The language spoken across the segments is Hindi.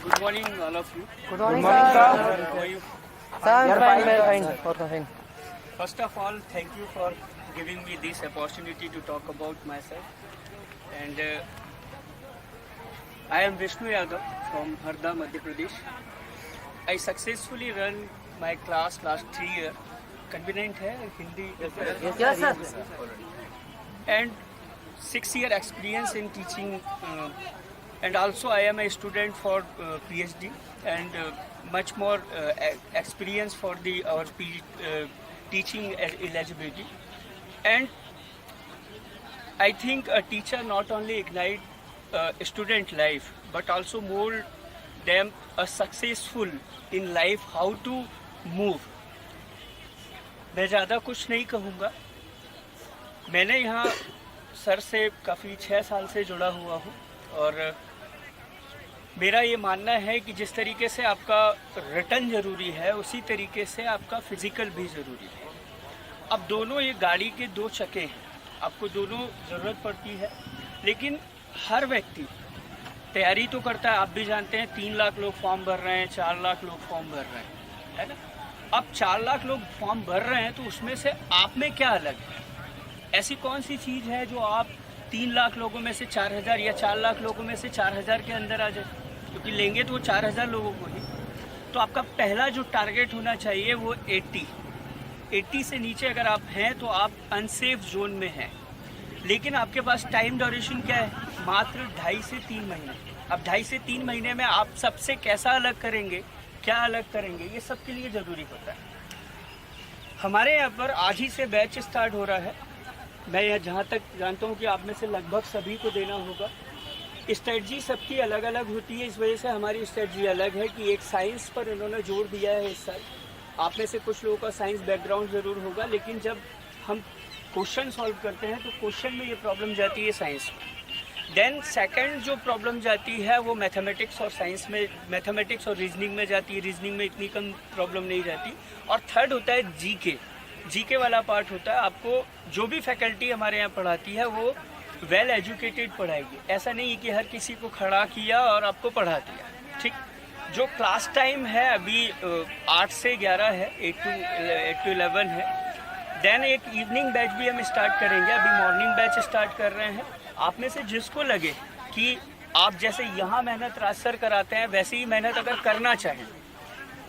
Good morning, all of you. Good morning, sir. How are you? Sir, fine. First of all, thank you for giving me this opportunity to talk about myself. And I am Vishnu Yadav from Harda, Madhya Pradesh. I successfully run my class last 3 years. Convenient है Hindi? Yes, sir. And 6-year experience in teaching. And also I am a student for PhD and much more experience for our teaching eligibility. And I think a teacher not only ignite student life but also mold them a successful in life, how to move. मैं ज़्यादा कुछ नहीं कहूँगा. मैंने यहाँ सर से काफ़ी 6 साल से जुड़ा हुआ हूँ और मेरा ये मानना है कि जिस तरीके से आपका रिटर्न ज़रूरी है उसी तरीके से आपका फिज़िकल भी ज़रूरी है. अब दोनों ये गाड़ी के 2 चक्के हैं, आपको दोनों ज़रूरत पड़ती है. लेकिन हर व्यक्ति तैयारी तो करता है, आप भी जानते हैं 3 लाख लोग फॉर्म भर रहे हैं, 4 लाख लोग फॉर्म भर रहे हैं, है ना. अब 4 लाख लोग फॉर्म भर रहे हैं तो उसमें से आप में क्या अलग है? ऐसी कौन सी चीज़ है जो आप 3 लाख लोगों में से 4000 या 4 लाख लोगों में से 4000 के अंदर आ जाए? क्योंकि लेंगे तो वो 4000 लोगों को ही. तो आपका पहला जो टारगेट होना चाहिए वो 80 से नीचे अगर आप हैं तो आप अनसेफ जोन में हैं. लेकिन आपके पास टाइम ड्यूरेशन क्या है? मात्र 2.5 से 3 महीने. अब 2.5 से 3 महीने में आप सबसे कैसा अलग करेंगे, क्या अलग करेंगे, ये सबके लिए ज़रूरी होता है. हमारे यहाँ पर आज ही से बैच स्टार्ट हो रहा है. मैं यह जहाँ तक जानता हूँ कि आप में से लगभग सभी को देना होगा. स्ट्रेटजी सबकी अलग अलग होती है, इस वजह से हमारी स्ट्रेटजी अलग है कि एक साइंस पर इन्होंने जोर दिया है इस साल. आप में से कुछ लोगों का साइंस बैकग्राउंड ज़रूर होगा, लेकिन जब हम क्वेश्चन सॉल्व करते हैं तो क्वेश्चन में ये प्रॉब्लम जाती है साइंस में. देन सेकंड जो प्रॉब्लम जाती है वो मैथमेटिक्स और साइंस में, मैथमेटिक्स और रीजनिंग में जाती है. रीजनिंग में इतनी कम प्रॉब्लम नहीं जाती. और थर्ड होता है जीके वाला पार्ट होता है. आपको जो भी फैकल्टी हमारे यहाँ पढ़ाती है वो वेल एजुकेटेड पढ़ाएगी. ऐसा नहीं है कि हर किसी को खड़ा किया और आपको पढ़ा दिया. ठीक, जो क्लास टाइम है अभी 8 से 11 है, 8 to 11 है. देन एक इवनिंग बैच भी हम स्टार्ट करेंगे. अभी मॉर्निंग बैच स्टार्ट कर रहे हैं. आप में से जिसको लगे कि आप जैसे यहाँ मेहनत राज सर कराते हैं वैसे ही मेहनत अगर करना चाहें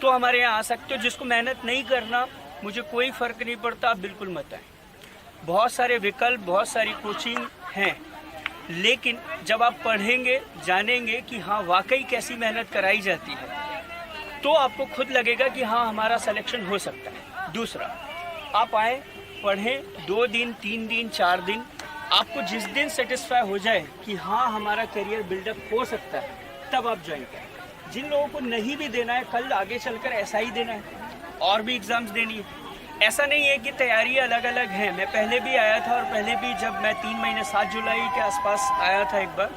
तो हमारे यहाँ आ सकते हो. जिसको मेहनत नहीं करना, मुझे कोई फ़र्क नहीं पड़ता, आप बिल्कुल मत आएं. बहुत सारे विकल्प, बहुत सारी कोचिंग हैं. लेकिन जब आप पढ़ेंगे, जानेंगे कि हाँ वाकई कैसी मेहनत कराई जाती है, तो आपको खुद लगेगा कि हाँ हमारा सिलेक्शन हो सकता है. दूसरा, आप आए, पढ़ें 2 दिन, 3 दिन, 4 दिन. आपको जिस दिन सेटिस्फाई हो जाए कि हाँ हमारा करियर बिल्डअप हो सकता है, तब आप ज्वाइन करें. जिन लोगों को नहीं भी देना है, कल आगे चलकर ऐसा ही देना है, और भी एग्ज़ाम्स देनी है. ऐसा नहीं है कि तैयारी अलग अलग हैं. मैं पहले भी आया था और पहले भी जब मैं 3 महीने 7 जुलाई के आसपास आया था, एक बार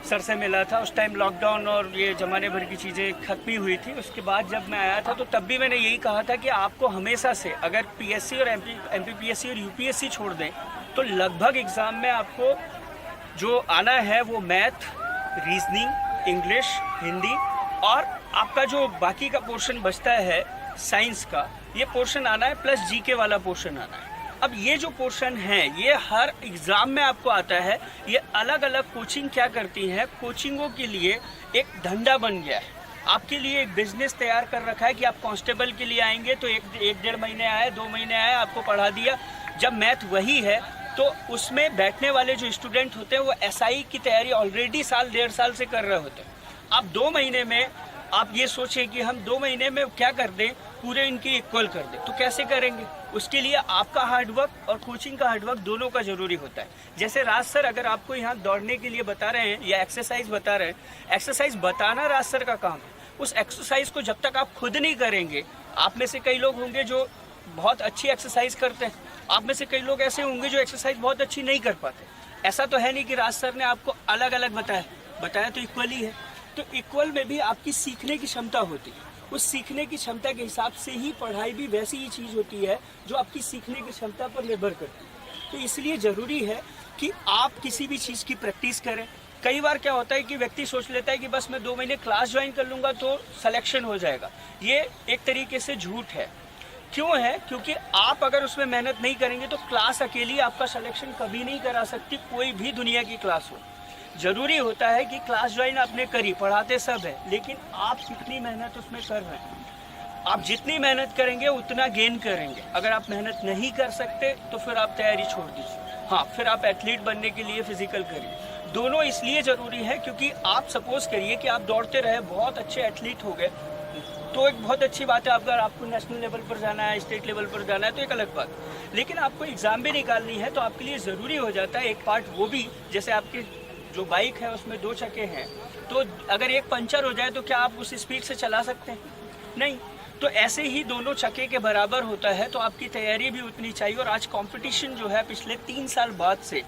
सर से मिला था. उस टाइम लॉकडाउन और ये ज़माने भर की चीज़ें खत्म ही हुई थी. उसके बाद जब मैं आया था तो तब भी मैंने यही कहा था कि आपको हमेशा से अगर पीएससी और एमपीपीएससी और यूपीएससी छोड़ दें तो लगभग एग्ज़ाम में आपको जो आना है वो मैथ, रीजनिंग, इंग्लिश, हिंदी और आपका जो बाकी का पोर्शन बचता है साइंस का, ये पोर्शन आना है, प्लस जीके वाला पोर्शन आना है. अब ये जो पोर्शन है ये हर एग्ज़ाम में आपको आता है. ये अलग अलग कोचिंग क्या करती हैं, कोचिंगों के लिए एक धंधा बन गया है. आपके लिए एक बिजनेस तैयार कर रखा है कि आप कांस्टेबल के लिए आएंगे तो एक 1.5 महीने आए, 2 महीने आए, आपको पढ़ा दिया. जब मैथ वही है तो उसमें बैठने वाले जो स्टूडेंट होते हैं वो एसआई की तैयारी ऑलरेडी 1.5 साल से कर रहे होते हैं. आप 2 महीने में आप ये सोचें कि हम 2 महीने में क्या कर दें, पूरे इनके इक्वल कर दें, तो कैसे करेंगे? उसके लिए आपका हार्डवर्क और कोचिंग का हार्डवर्क दोनों का ज़रूरी होता है. जैसे राज सर अगर आपको यहाँ दौड़ने के लिए बता रहे हैं या एक्सरसाइज बता रहे हैं, एक्सरसाइज बताना राज सर का काम है. उस एक्सरसाइज को जब तक आप खुद नहीं करेंगे, आप में से कई लोग होंगे जो बहुत अच्छी एक्सरसाइज करते हैं, आप में से कई लोग ऐसे होंगे जो एक्सरसाइज बहुत अच्छी नहीं कर पाते. ऐसा तो है नहीं कि राज सर ने आपको अलग अलग बताया तो इक्वल ही है. तो इक्वल में भी आपकी सीखने की क्षमता होती है. उस सीखने की क्षमता के हिसाब से ही पढ़ाई भी वैसी ही चीज़ होती है जो आपकी सीखने की क्षमता पर निर्भर करती है. तो इसलिए ज़रूरी है कि आप किसी भी चीज़ की प्रैक्टिस करें, कई बार क्या होता है कि व्यक्ति सोच लेता है कि बस मैं 2 महीने क्लास ज्वाइन कर लूँगा तो सिलेक्शन हो जाएगा। ये एक तरीके से झूठ है। क्यों है? क्योंकि आप अगर उसमें मेहनत नहीं करेंगे तो क्लास अकेली आपका सिलेक्शन कभी नहीं करा सकती, कोई भी दुनिया की क्लास हो। ज़रूरी होता है कि क्लास ज्वाइन आपने करी, पढ़ाते सब है, लेकिन आप कितनी मेहनत उसमें कर रहे हैं। आप जितनी मेहनत करेंगे उतना गेन करेंगे। अगर आप मेहनत नहीं कर सकते तो फिर आप तैयारी छोड़ दीजिए। हाँ, फिर आप एथलीट बनने के लिए फिजिकल करिए। दोनों इसलिए ज़रूरी है क्योंकि आप सपोज करिए कि आप दौड़ते रहे, बहुत अच्छे एथलीट हो गए, तो एक बहुत अच्छी बात है। अगर आपको नेशनल लेवल पर जाना है, स्टेट लेवल पर जाना है तो एक अलग बात, लेकिन आपको एग्ज़ाम भी निकालनी है तो आपके लिए ज़रूरी हो जाता है एक पार्ट वो भी, जैसे आपकी जो बाइक है उसमें 2 चक्के हैं, तो अगर एक पंचर हो जाए तो क्या आप उस स्पीड से चला सकते हैं? नहीं। तो ऐसे ही दोनों चक्के के बराबर होता है, तो आपकी तैयारी भी उतनी चाहिए। और आज कंपटीशन जो है पिछले 3 साल बाद से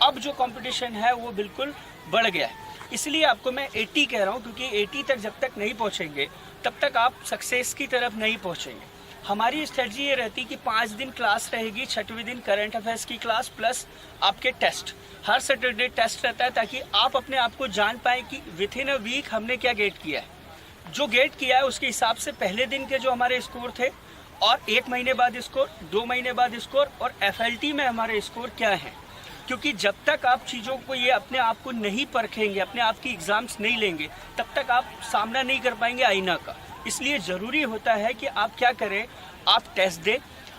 अब जो कंपटीशन है वो बिल्कुल बढ़ गया है। इसलिए आपको मैं 80 कह रहा हूँ, क्योंकि 80 तक जब तक नहीं पहुँचेंगे तब तक आप सक्सेस की तरफ नहीं पहुँचेंगे। हमारी स्ट्रेटजी ये रहती है कि 5 दिन क्लास रहेगी, 6वें दिन करंट अफेयर्स की क्लास प्लस आपके टेस्ट। हर सैटरडे टेस्ट रहता है ताकि आप अपने आप को जान पाएँ कि विथ इन अ वीक हमने क्या गेट किया है। जो गेट किया है उसके हिसाब से पहले दिन के जो हमारे स्कोर थे, और 1 महीने बाद स्कोर, 2 महीने बाद स्कोर, और FLT में हमारे स्कोर क्या है। क्योंकि जब तक आप चीज़ों को ये अपने आप को नहीं परखेंगे, अपने आप की एग्ज़ाम्स नहीं लेंगे, तब तक आप सामना नहीं कर पाएंगे आईना का। इसलिए ज़रूरी होता है कि आप क्या करें, आप टेस्ट दें।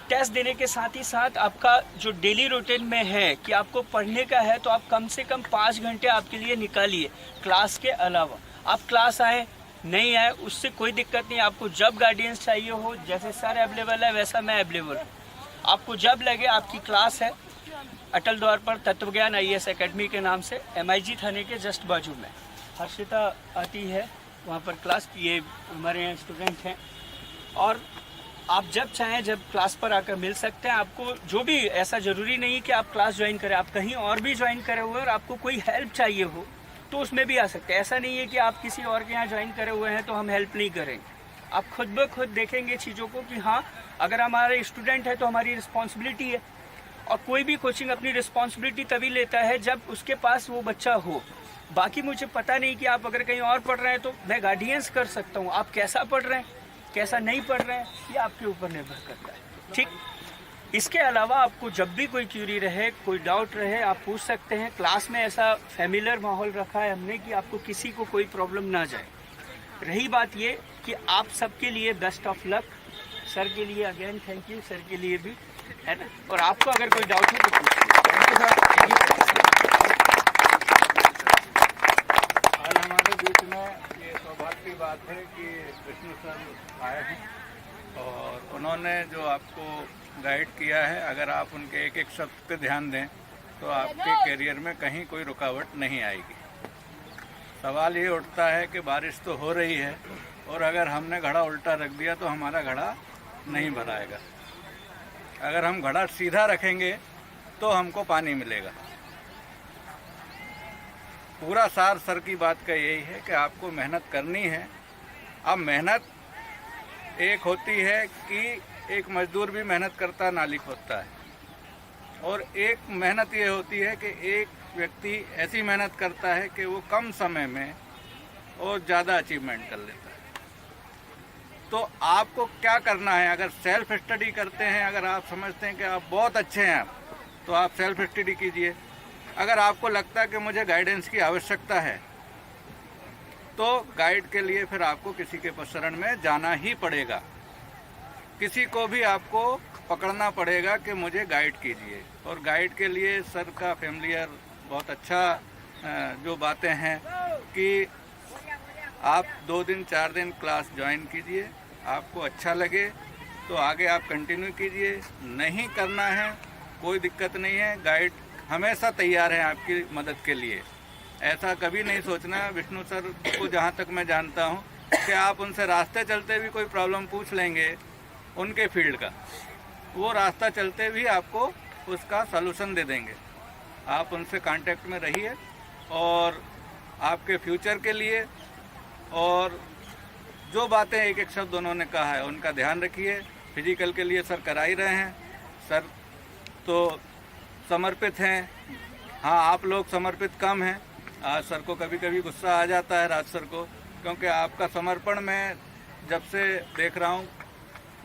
टेस्ट देने के साथ ही साथ आपका जो डेली रूटीन में है कि आपको पढ़ने का है, तो आप कम से कम 5 घंटे आपके लिए निकालिए क्लास के अलावा। आप क्लास आए नहीं आए उससे कोई दिक्कत नहीं। आपको जब गाइडेंस चाहिए हो, जैसे सर अवेलेबल है वैसा मैं अवेलेबल हूँ। आपको जब लगे, आपकी क्लास है अटल द्वार पर तत्व ज्ञान IAS एकेडमी के नाम से, MIG थाने के जस्ट बाजू में। हर्षिता आती है वहाँ पर क्लास, ये हमारे यहाँ स्टूडेंट हैं। और आप जब चाहें जब क्लास पर आकर मिल सकते हैं। आपको जो भी, ऐसा ज़रूरी नहीं कि आप क्लास ज्वाइन करें, आप कहीं और भी ज्वाइन करे हुए और आपको कोई हेल्प चाहिए हो तो उसमें भी आ सकते हैं। ऐसा नहीं है कि आप किसी और के यहाँ ज्वाइन करे हुए हैं तो हम हेल्प नहीं करेंगे। आप खुद ब खुद देखेंगे चीज़ों को कि हाँ, अगर हमारे स्टूडेंट है तो हमारी रिस्पॉन्सिबिलिटी है। और कोई भी कोचिंग अपनी रिस्पॉन्सिबिलिटी तभी लेता है जब उसके पास वो बच्चा हो। बाकी मुझे पता नहीं कि आप अगर कहीं और पढ़ रहे हैं तो मैं गाइडेंस कर सकता हूँ। आप कैसा पढ़ रहे हैं, कैसा नहीं पढ़ रहे हैं, ये आपके ऊपर निर्भर करता है। ठीक, इसके अलावा आपको जब भी कोई क्यूरी रहे, कोई डाउट रहे, आप पूछ सकते हैं। क्लास में ऐसा फैमिलियर माहौल रखा है हमने कि आपको किसी को कोई प्रॉब्लम ना जाए। रही बात ये कि आप सबके लिए बेस्ट ऑफ लक। सर के लिए अगेन थैंक यू, सर के लिए भी, है ना। और आपको अगर कोई डाउट हो तो पूछिए। आज हमारे बीच में ये सौभाग्य की बात है कि विष्णु सर आए हैं और उन्होंने जो आपको गाइड किया है, अगर आप उनके एक एक शब्द पे ध्यान दें तो आपके करियर में कहीं कोई रुकावट नहीं आएगी। सवाल ये उठता है कि बारिश तो हो रही है और अगर हमने घड़ा उल्टा रख दिया तो हमारा घड़ा नहीं भराएगा। अगर हम घड़ा सीधा रखेंगे तो हमको पानी मिलेगा। पूरा सार सर की बात का यही है कि आपको मेहनत करनी है। अब मेहनत एक होती है कि एक मजदूर भी मेहनत करता नाली खोदता है, और एक मेहनत ये होती है कि एक व्यक्ति ऐसी मेहनत करता है कि वो कम समय में और ज़्यादा अचीवमेंट कर लेता है। तो आपको क्या करना है, अगर सेल्फ स्टडी करते हैं, अगर आप समझते हैं कि आप बहुत अच्छे हैं तो आप सेल्फ स्टडी कीजिए। अगर आपको लगता है कि मुझे गाइडेंस की आवश्यकता है तो गाइड के लिए फिर आपको किसी के शरण में जाना ही पड़ेगा। किसी को भी आपको पकड़ना पड़ेगा कि मुझे गाइड कीजिए। और गाइड के लिए सर का फैमिलियर बहुत अच्छा जो बातें हैं कि आप 2 दिन 4 दिन क्लास ज्वाइन कीजिए, आपको अच्छा लगे तो आगे आप कंटिन्यू कीजिए। नहीं करना है कोई दिक्कत नहीं है, गाइड हमेशा तैयार है आपकी मदद के लिए। ऐसा कभी नहीं सोचना। विष्णु सर को जहाँ तक मैं जानता हूँ कि आप उनसे रास्ते चलते भी कोई प्रॉब्लम पूछ लेंगे उनके फील्ड का, वो रास्ता चलते भी आपको उसका सलूशन दे देंगे। आप उनसे कांटेक्ट में रहिए और आपके फ्यूचर के लिए और जो बातें एक एक शब्द उन्होंने कहा है उनका ध्यान रखिए। फिजिकल के लिए सर करा ही रहे हैं, सर तो समर्पित हैं। हाँ, आप लोग समर्पित कम हैं आज सर को कभी कभी गुस्सा आ जाता है, राज सर को, क्योंकि आपका समर्पण मैं जब से देख रहा हूँ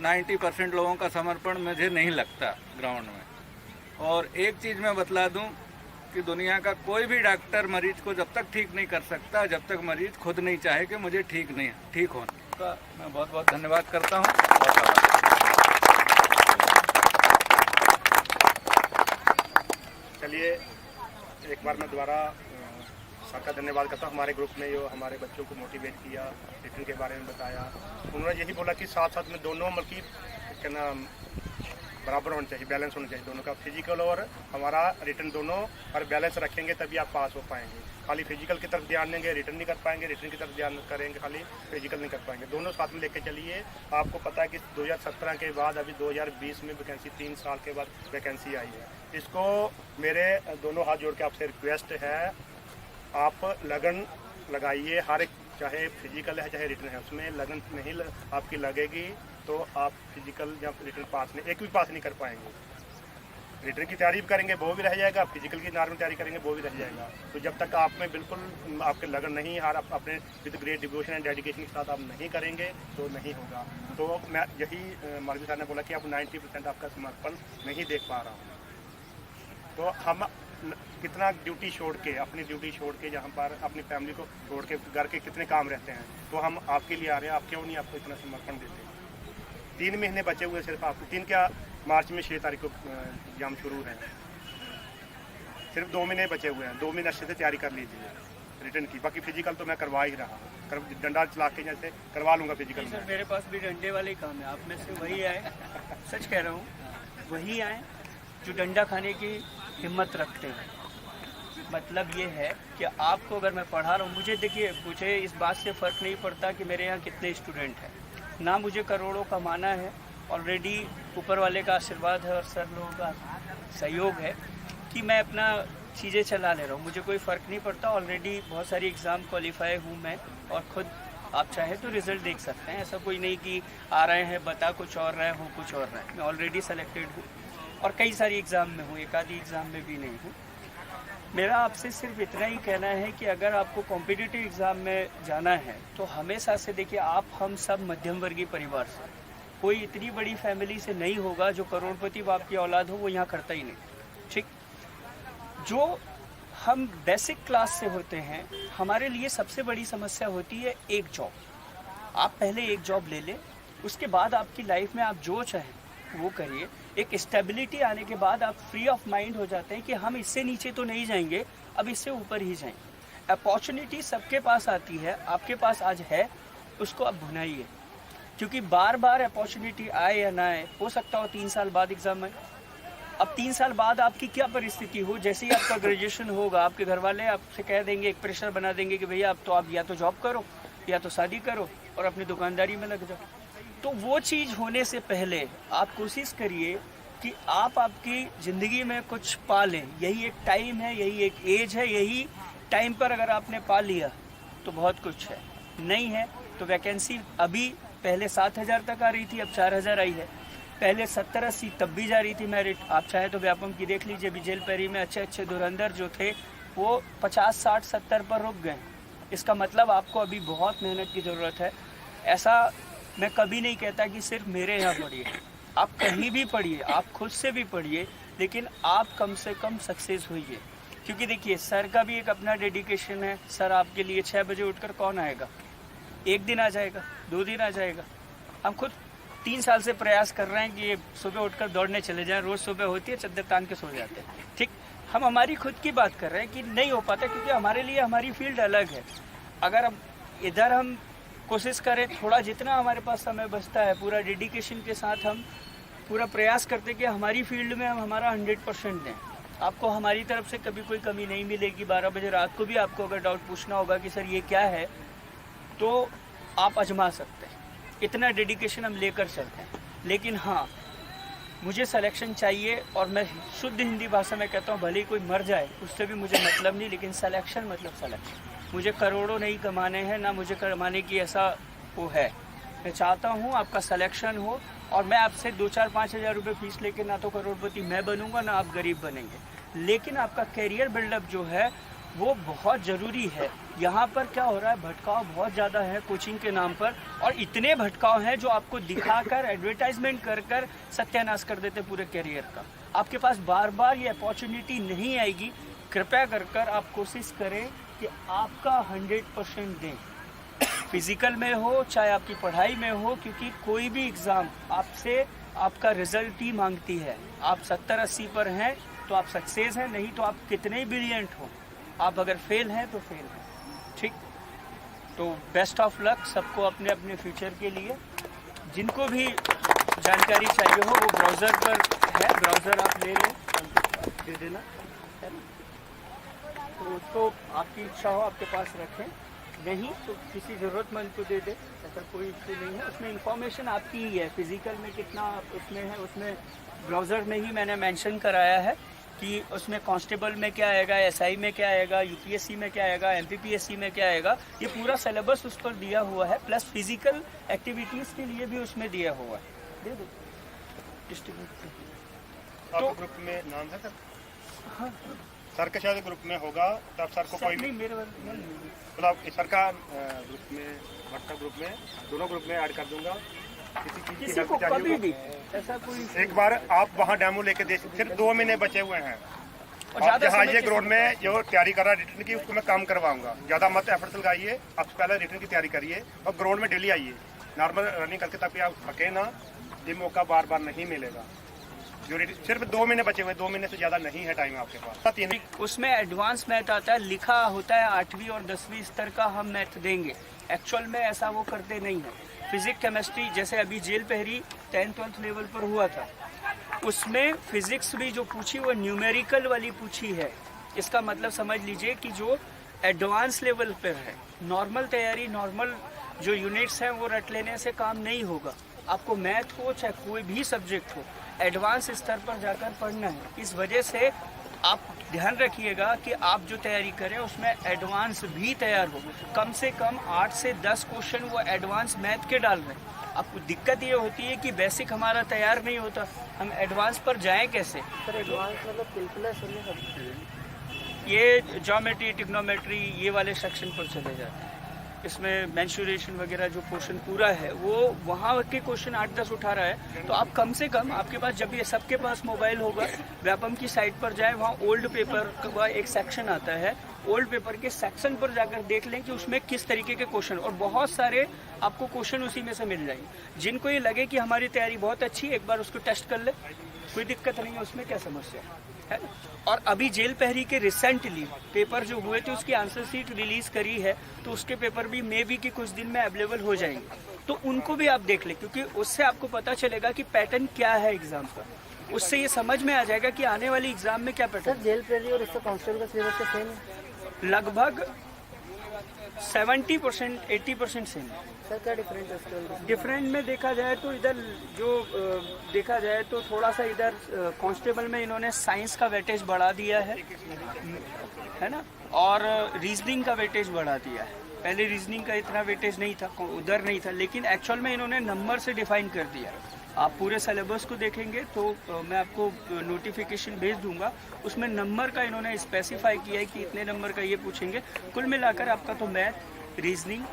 90% लोगों का समर्पण मुझे नहीं लगता ग्राउंड में। और एक चीज़ मैं बतला दूं कि दुनिया का कोई भी डॉक्टर मरीज को जब तक ठीक नहीं कर सकता जब तक मरीज खुद नहीं चाहे कि मुझे ठीक होने का। मैं बहुत बहुत धन्यवाद करता हूँ। चलिए एक बार मैं दोबारा सर का धन्यवाद करता हूँ। हमारे ग्रुप ने जो हमारे बच्चों को मोटिवेट किया, रिटर्न के बारे में बताया, उन्होंने यही बोला कि साथ साथ में दोनों मतलब क्या नाम बराबर होना चाहिए, बैलेंस होना चाहिए दोनों का, फिजिकल और हमारा रिटर्न दोनों और बैलेंस रखेंगे तभी आप पास हो पाएंगे। खाली फिजिकल की तरफ ध्यान देंगे रिटर्न नहीं कर पाएंगे, रिटर्न की तरफ ध्यान करेंगे खाली फिजिकल नहीं कर पाएंगे। दोनों साथ में लेके चलिए। आपको पता है कि 2017 के बाद अभी 2020 में वैकेंसी 3 साल के बाद वैकेंसी आई है। इसको मेरे दोनों हाथ जोड़ के आपसे रिक्वेस्ट है, आप लगन लगाइए। हर एक चाहे फिजिकल है चाहे रिटर्न है, उसमें लगन नहीं आपकी लगेगी तो आप फिजिकल या रिटर्न पास नहीं, एक भी पास नहीं कर पाएंगे। रिटर्न की तैयारी भी करेंगे वो भी रह जाएगा, फिजिकल की नॉर्मल तैयारी करेंगे वो भी रह जाएगा। तो जब तक आप में बिल्कुल आपके लगन नहीं है, आप अपने with great devotion and dedication के साथ आप नहीं करेंगे तो नहीं होगा। तो मैं यही मार्गी साहब ने बोला कि आप 90% आपका समर्पण नहीं देख पा रहा हूँ। तो हम कितना ड्यूटी छोड़ के, अपनी ड्यूटी छोड़ के, जहाँ पर अपनी फैमिली को छोड़ के घर के कितने काम रहते हैं, तो हम आपके लिए आ रहे हैं। आप क्यों नहीं आपको इतना समर्पण देते? 3 महीने बचे हुए सिर्फ आपको, 3 क्या मार्च में 6 तारीख को एग्जाम शुरू है, सिर्फ 2 महीने बचे हुए हैं। 2 महीने अच्छे से तैयारी कर लीजिए रिटर्न की। बाकी फिजिकल तो मैं करवा ही रहा हूँ, डंडा चला के जैसे करवा लूँगा फिजिकल। सर मेरे पास भी डंडे वाले काम है, आप में से वही आए, सच कह रहा हूँ, वही आए जो डंडा खाने की हिम्मत रखते हैं। मतलब ये है कि आपको अगर मैं पढ़ा रहा हूँ, मुझे देखिए, मुझे इस बात से फ़र्क नहीं पड़ता कि मेरे यहाँ कितने स्टूडेंट हैं, ना मुझे करोड़ों कमाना है। ऑलरेडी ऊपर वाले का आशीर्वाद है और सर लोगों का सहयोग है कि मैं अपना चीज़ें चला ले रहा हूँ, मुझे कोई फ़र्क नहीं पड़ता। ऑलरेडी बहुत सारी एग्ज़ाम क्वालिफाई हूँ मैं, और ख़ुद आप चाहे तो रिज़ल्ट देख सकते हैं। ऐसा कोई नहीं कि आ रहे हैं बता कुछ और रहे हो कुछ और रहे। मैं ऑलरेडी सेलेक्टेड हूँ और कई सारी एग्ज़ाम में हूँ, एक आधी एग्ज़ाम में भी नहीं हूँ। मेरा आपसे सिर्फ इतना ही कहना है कि अगर आपको कॉम्पिटिटिव एग्ज़ाम में जाना है तो हमेशा से देखिए, आप हम सब मध्यम वर्गीय परिवार से, कोई इतनी बड़ी फैमिली से नहीं होगा जो करोड़पति बाप की औलाद हो, वो यहाँ करता ही नहीं। ठीक, जो हम बेसिक क्लास से होते हैं, हमारे लिए सबसे बड़ी समस्या होती है एक जॉब। आप पहले एक जॉब ले लें, उसके बाद आपकी लाइफ में आप जो चाहें वो करिए। एक स्टेबिलिटी आने के बाद आप फ्री ऑफ माइंड हो जाते हैं कि हम इससे नीचे तो नहीं जाएंगे, अब इससे ऊपर ही जाएंगे। अपॉर्चुनिटी सबके पास आती है, आपके पास आज है, उसको अब भुनाइए, क्योंकि बार बार अपॉर्चुनिटी आए या ना आए, हो सकता हो 3 साल बाद एग्जाम आए। अब 3 साल बाद आपकी क्या परिस्थिति हो, जैसे ही आपका ग्रेजुएशन होगा, आपके घर वाले आपसे कह देंगे, एक प्रेशर बना देंगे कि भैया अब तो आप या तो जॉब करो या तो शादी करो और अपनी दुकानदारी में लग जाओ। तो वो चीज़ होने से पहले आप कोशिश करिए कि आप आपकी ज़िंदगी में कुछ पा लें। यही एक टाइम है, यही एक एज है, यही टाइम पर अगर आपने पा लिया तो बहुत कुछ है। नहीं है तो वैकेंसी अभी पहले 7,000 तक आ रही थी, अब 4,000 आई है। पहले 70-80 तब भी जा रही थी मेरिट। आप चाहे तो व्यापम की देख लीजिए, जेल पैरी में अच्छे अच्छे धुरंधर जो थे वो 50, 60, 70 पर रुक गए। इसका मतलब आपको अभी बहुत मेहनत की ज़रूरत है। ऐसा मैं कभी नहीं कहता कि सिर्फ मेरे यहाँ पढ़िए, आप कहीं भी पढ़िए, आप खुद से भी पढ़िए, लेकिन आप कम से कम सक्सेस होइए। क्योंकि देखिए, सर का भी एक अपना डेडिकेशन है। सर आपके लिए 6 बजे उठकर कौन आएगा? एक दिन आ जाएगा, 2 दिन आ जाएगा। हम खुद 3 साल से प्रयास कर रहे हैं कि ये सुबह उठकर दौड़ने चले जाएं। रोज़ सुबह होती है, चद्दर तान के सो जाते हैं। ठीक, हम हमारी खुद की बात कर रहे हैं कि नहीं हो पाता, क्योंकि हमारे लिए हमारी फील्ड अलग है। अगर अब इधर हम कोशिश करें, थोड़ा जितना हमारे पास समय बचता है, पूरा डेडिकेशन के साथ हम पूरा प्रयास करते कि हमारी फील्ड में हम हमारा 100% दें। आपको हमारी तरफ से कभी कोई कमी नहीं मिलेगी। 12 बजे रात को भी आपको अगर डाउट पूछना होगा कि सर ये क्या है, तो आप आजमा सकते हैं। इतना डेडिकेशन हम लेकर चलते हैं। लेकिन हाँ, मुझे सिलेक्शन चाहिए, और मैं शुद्ध हिंदी भाषा में कहता हूँ, भले ही कोई मर जाए उससे भी मुझे मतलब नहीं, लेकिन सिलेक्शन मतलब सिलेक्शन। मुझे करोड़ों नहीं कमाने हैं, ना मुझे कमाने की ऐसा वो है। मैं चाहता हूँ आपका सिलेक्शन हो, और मैं आपसे 2-4-5 हज़ार रुपये फीस लेके ना तो करोड़पति मैं बनूंगा, ना आप गरीब बनेंगे। लेकिन आपका कैरियर बिल्डअप जो है वो बहुत ज़रूरी है। यहाँ पर क्या हो रहा है, भटकाव बहुत ज़्यादा है कोचिंग के नाम पर, और इतने भटकाव हैं जो आपको दिखाकर एडवर्टाइजमेंट कर कर सत्यानाश कर देते पूरे करियर का। आपके पास बार बार ये अपॉर्चुनिटी नहीं आएगी। कृपया कर कर आप कोशिश करें कि आपका 100% दें, फिजिकल में हो चाहे आपकी पढ़ाई में हो, क्योंकि कोई भी एग्ज़ाम आपसे आपका रिजल्ट ही मांगती है। आप 70-80 पर हैं तो आप सक्सेस हैं, नहीं तो आप कितने ही ब्रिलियंट हो, आप अगर फेल हैं तो फेल हैं। ठीक, तो बेस्ट ऑफ लक सबको अपने अपने फ्यूचर के लिए। जिनको भी जानकारी चाहिए हो वो ब्राउज़र पर है, ब्राउज़र आप ले लें, दे देना, है ना? तो उसको आपकी इच्छा हो आपके पास रखें, नहीं तो किसी ज़रूरतमंद को दे दे, ऐसा कोई इशू नहीं है। उसमें इंफॉर्मेशन आपकी ही है, फिजिकल में कितना उसमें है, उसमें ब्राउज़र में ही मैंने मेंशन कराया है कि उसमें कांस्टेबल में क्या आएगा, एसआई में क्या आएगा, यूपीएससी में क्या आएगा, एमपीपीएससी में क्या आएगा, ये पूरा सिलेबस उस पर दिया हुआ है, प्लस फिजिकल एक्टिविटीज़ के लिए भी उसमें दिया हुआ है। दे दो डिस्ट्रीब्यूट। तो ग्रुप में नाम है सर? हाँ सर के शायद ग्रुप में होगा, तब सर को कोई नहीं, मेरे नहीं, मतलब सर का ग्रुप में, व्हाट्सएप ग्रुप में, दोनों ग्रुप में ऐड कर दूंगा। किसी को कभी भी ऐसा कोई एक बार आप वहाँ डेमो लेके दे, सिर्फ 2 महीने बचे हुए हैं। और जहाँ ये ग्राउंड में जो तैयारी कर रहा है रिटर्न की, उसको मैं काम करवाऊंगा। ज़्यादा मत एफर्ट लगाइए, आप पहले रिटर्न की तैयारी करिए और ग्राउंड में डेली आइए, नॉर्मल रनिंग करके, ताकि आप थके ना। ये मौका बार बार नहीं मिलेगा। जो सिर्फ 2 महीने बचे हुए, 2 महीने से ज़्यादा नहीं है टाइम आपके पास। उसमें एडवांस मैथ आता है, लिखा होता है 8वीं और 10वीं स्तर का हम मैथ देंगे, एक्चुअल में ऐसा वो करते नहीं है। फिजिक्स केमिस्ट्री जैसे अभी जेल पहरी 10th-12th लेवल पर हुआ था, उसमें फिजिक्स भी जो पूछी वो न्यूमेरिकल वाली पूछी है। इसका मतलब समझ लीजिए कि जो एडवांस लेवल पर है, नॉर्मल तैयारी, नॉर्मल जो यूनिट्स हैं वो रट लेने से काम नहीं होगा। आपको मैथ हो चाहे कोई भी सब्जेक्ट हो, एडवांस स्तर पर जाकर पढ़ना है। इस वजह से आप ध्यान रखिएगा कि आप जो तैयारी करें उसमें एडवांस भी तैयार हो। कम से कम 8 से 10 क्वेश्चन वो एडवांस मैथ के डाल रहे हैं। आपको दिक्कत ये होती है कि बेसिक हमारा तैयार नहीं होता, हम एडवांस पर जाएं कैसे? सर एडवांस मतलब कैलकुलस ये ज्योमेट्री, ट्रिग्नोमेट्री, ये वाले सेक्शन पर चले जाते हैं। इसमें मेंसुरेशन वगैरह जो पोर्शन पूरा है वो वहाँ के क्वेश्चन 8-10 उठा रहा है। तो आप कम से कम, आपके पास जब ये सबके पास मोबाइल होगा, व्यापम की साइट पर जाएं, वहाँ ओल्ड पेपर का एक सेक्शन आता है, ओल्ड पेपर के सेक्शन पर जाकर देख लें कि उसमें किस तरीके के क्वेश्चन, और बहुत सारे आपको क्वेश्चन उसी में से मिल जाएंगे। जिनको ये लगे कि हमारी तैयारी बहुत अच्छी है, एक बार उसको टेस्ट कर ले, कोई दिक्कत नहीं है, उसमें क्या समस्या है ना। और अभी जेल पहरी के रिसेंटली पेपर जो हुए थे उसकी आंसर शीट रिलीज करी है, तो उसके पेपर भी मे बी कि कुछ दिन में अवेलेबल हो जाएंगे, तो उनको भी आप देख लें, क्योंकि उससे आपको पता चलेगा कि पैटर्न क्या है एग्जाम का। उससे ये समझ में आ जाएगा कि आने वाली एग्जाम में क्या पैटर्न। सर जेल पहरी और उसका कांस्टेबल का सिलेबस का सेम है? लगभग 70% 80% सेम है। सर क्या डिफरेंस है उसके? डिफरेंट में देखा जाए तो इधर जो देखा जाए तो थोड़ा सा इधर कांस्टेबल में इन्होंने साइंस का वेटेज बढ़ा दिया है ना, और रीजनिंग का वेटेज बढ़ा दिया है। पहले रीजनिंग का इतना वेटेज नहीं था, उधर नहीं था, लेकिन एक्चुअल में इन्होंने नंबर से डिफाइन कर दिया। आप पूरे सिलेबस को देखेंगे तो मैं आपको नोटिफिकेशन भेज दूंगा, उसमें नंबर का इन्होंने स्पेसिफाई किया है कि इतने नंबर का ये पूछेंगे। कुल मिलाकर आपका तो मैथ, रीजनिंग,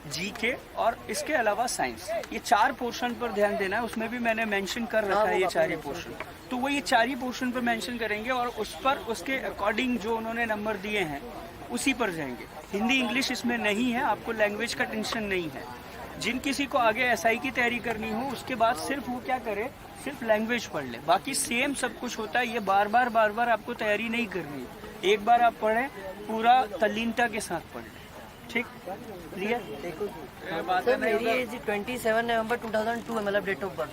जीके और इसके अलावा साइंस, ये 4 पोर्शन पर ध्यान देना है। उसमें भी मैंने मेंशन कर रखा है ये 4 ही पोर्शन, तो वो ये 4 ही पोर्शन पर मेंशन करेंगे और उस पर उसके अकॉर्डिंग जो उन्होंने नंबर दिए हैं उसी पर जाएंगे। हिंदी इंग्लिश इसमें नहीं है, आपको लैंग्वेज का टेंशन नहीं है। जिन किसी को आगे एसआई की तैयारी करनी हो उसके बाद सिर्फ वो क्या करे, सिर्फ लैंग्वेज पढ़ ले, बाकी सेम सब कुछ होता है। ये बार बार आपको तैयारी नहीं करनी है, एक बार आप पढ़ें, पूरा तल्लीनता के साथ पढ़ लें। ठीक, क्लियर? देखो सर मेरी एज 27 नवंबर 2002 है, मतलब डेट ऑफ बर्थ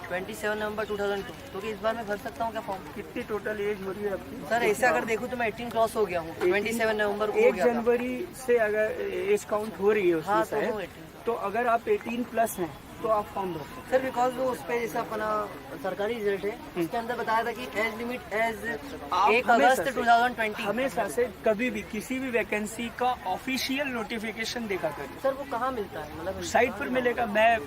27 नवंबर 2002, तो इस बार मैं भर सकता हूँ क्या फॉर्म? कितनी टोटल एज हो रही है आपकी? सर ऐसा अगर देखूँ तो मैं 18 क्रॉस हो गया हूँ, 27 नवंबर को हो 1 गया था। जनवरी से अगर एज काउंट हो रही है उसमें हाँ, शायद, तो अगर आप 18 प्लस हैं तो आप फॉर्म भर सकते सर बिकॉज वो उस पे जैसे अपना सरकारी रिजल्ट है उसके अंदर बताया था कि एज लिमिट एज आप 1 हमेशा अगस्त से- 2020। हमेशा से कभी भी किसी भी वैकेंसी का ऑफिशियल नोटिफिकेशन देखा करिए। सर वो कहाँ मिलता है मतलब साइट पर मिलेगा। मैं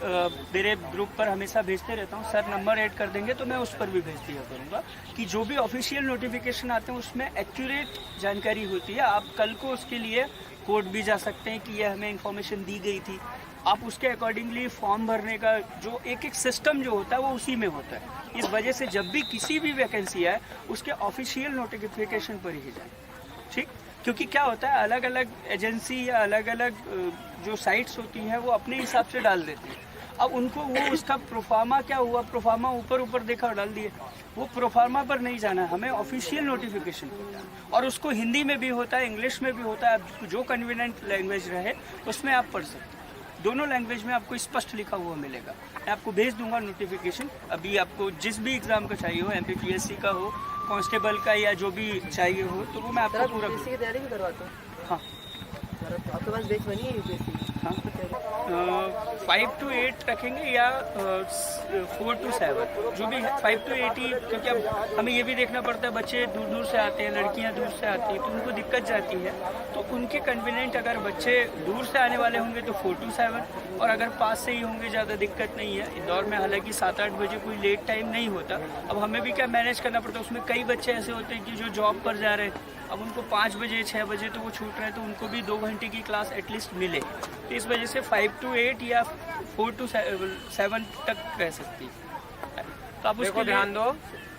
मेरे ग्रुप पर हमेशा भेजते रहता हूँ। सर नंबर ऐड कर देंगे तो मैं उस पर भी भेज दिया करूँगा कि जो भी ऑफिशियल नोटिफिकेशन आते हैं उसमें एक्यूरेट जानकारी होती है। आप कल को उसके लिए कोर्ट भी जा सकते हैं कि यह हमें इंफॉर्मेशन दी गई थी। आप उसके अकॉर्डिंगली फॉर्म भरने का जो एक एक सिस्टम जो होता है वो उसी में होता है। इस वजह से जब भी किसी भी वैकेंसी आए उसके ऑफिशियल नोटिफिकेशन पर ही जाए, ठीक। क्योंकि क्या होता है अलग अलग एजेंसी या अलग अलग जो साइट्स होती हैं वो अपने हिसाब से डाल देती हैं। अब उनको वो उसका प्रोफार्मा क्या हुआ, प्रोफार्मा ऊपर ऊपर देखा और डाल दिए। वो प्रोफार्मा पर नहीं जाना, हमें ऑफिशियल नोटिफिकेशन होता है और उसको हिंदी में भी होता है, इंग्लिश में भी होता है। आप जो कन्वीनियंट लैंग्वेज रहे उसमें आप पढ़ सकते हैं। दोनों लैंग्वेज में आपको स्पष्ट लिखा हुआ मिलेगा। मैं आपको भेज दूंगा नोटिफिकेशन। अभी आपको जिस भी एग्जाम का चाहिए हो, MPPSC का हो, कांस्टेबल का या जो भी चाहिए हो, तो वो मैं सर आपको आप पूरा यूपीएससी की तैयारी भी करवाते हो? हाँ सर आपके पास बैच बनी है यूपीएससी? हाँ 5 to 8 रखेंगे या 4 to 7 जो भी है। 5 to 8 ही, क्योंकि अब हमें ये भी देखना पड़ता है बच्चे दूर दूर से आते हैं, लड़कियां दूर से आती हैं, तो उनको दिक्कत जाती है। तो उनके कन्वीनियंट अगर बच्चे दूर से आने वाले होंगे तो 4 to 7, और अगर पास से ही होंगे ज़्यादा दिक्कत नहीं है। इंदौर में हालांकि 7-8 बजे कोई लेट टाइम नहीं होता। अब हमें भी क्या मैनेज करना पड़ता है। उसमें कई बच्चे ऐसे होते हैं कि जो जॉब पर जा रहे हैं, अब उनको 5 बजे 6 बजे तो वो छूट रहे हैं, तो उनको भी 2 घंटे की क्लास एटलीस्ट मिले। तो इस वजह से 5 to 8 या 4 to 7 तक रह सकती है। तो आप देखो उसको ध्यान दो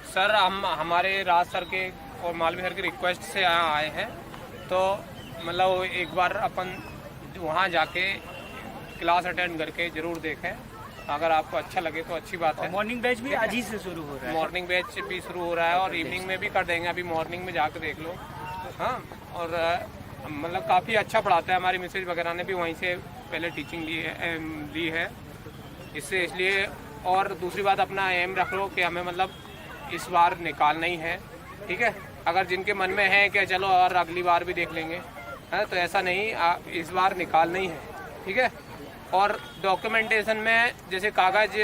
सर, हम हमारे राज सर के और मालवी सर की रिक्वेस्ट से यहाँ आए हैं, तो मतलब एक बार अपन वहाँ जाके क्लास अटेंड करके ज़रूर देखें। अगर आपको अच्छा लगे तो अच्छी बात है। मॉर्निंग बैच भी आज ही से शुरू हो रहा है। मॉर्निंग बैच भी शुरू हो रहा है और इवनिंग में भी कर देंगे। अभी मॉर्निंग में जाकर देख लो। हाँ, और मतलब काफ़ी अच्छा पढ़ाता है। हमारी मिसेज वगैरह ने भी वहीं से पहले टीचिंग ली है इससे, इसलिए। और दूसरी बात, अपना एम रख लो कि हमें मतलब इस बार निकालना ही है, ठीक है। अगर जिनके मन में है कि चलो और अगली बार भी देख लेंगे, है तो ऐसा नहीं, इस बार निकालना ही है, ठीक है। और डॉक्यूमेंटेशन में जैसे कागज़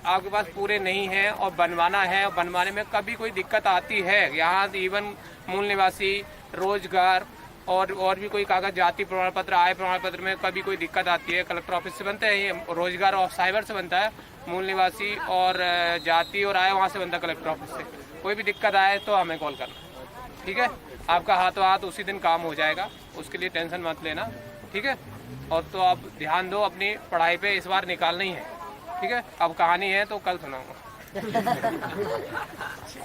आपके पास पूरे नहीं हैं और बनवाना है, और बनवाने में कभी कोई दिक्कत आती है, यहाँ इवन मूल निवासी, रोजगार और भी कोई कागज, जाति प्रमाण पत्र, आय प्रमाण पत्र में कभी कोई दिक्कत आती है, कलेक्टर ऑफिस से बनता है। ये रोजगार और साइबर से बनता है, मूल निवासी और जाति और आय वहाँ से बनता है कलेक्टर ऑफिस से। कोई भी दिक्कत आए तो हमें कॉल करना, ठीक है। आपका हाथों हाथ उसी दिन काम हो जाएगा, उसके लिए टेंशन मत लेना, ठीक है। और तो आप ध्यान दो, अपनी पढ़ाई पे इस बार निकालना ही है, ठीक है। अब कहानी है तो कल सुनाऊंगा।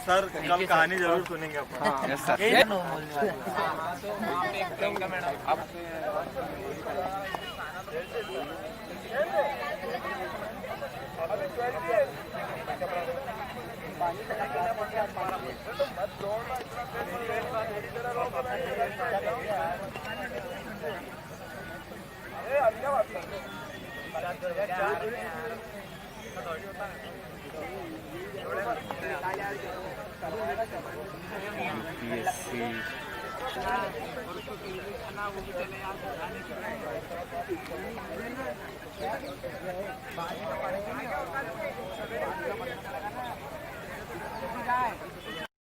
सर कल कहानी जरूर सुनेंगे अपन। हाँ, एक नो बोलने वाले। आप एक देंगे मैडम आप।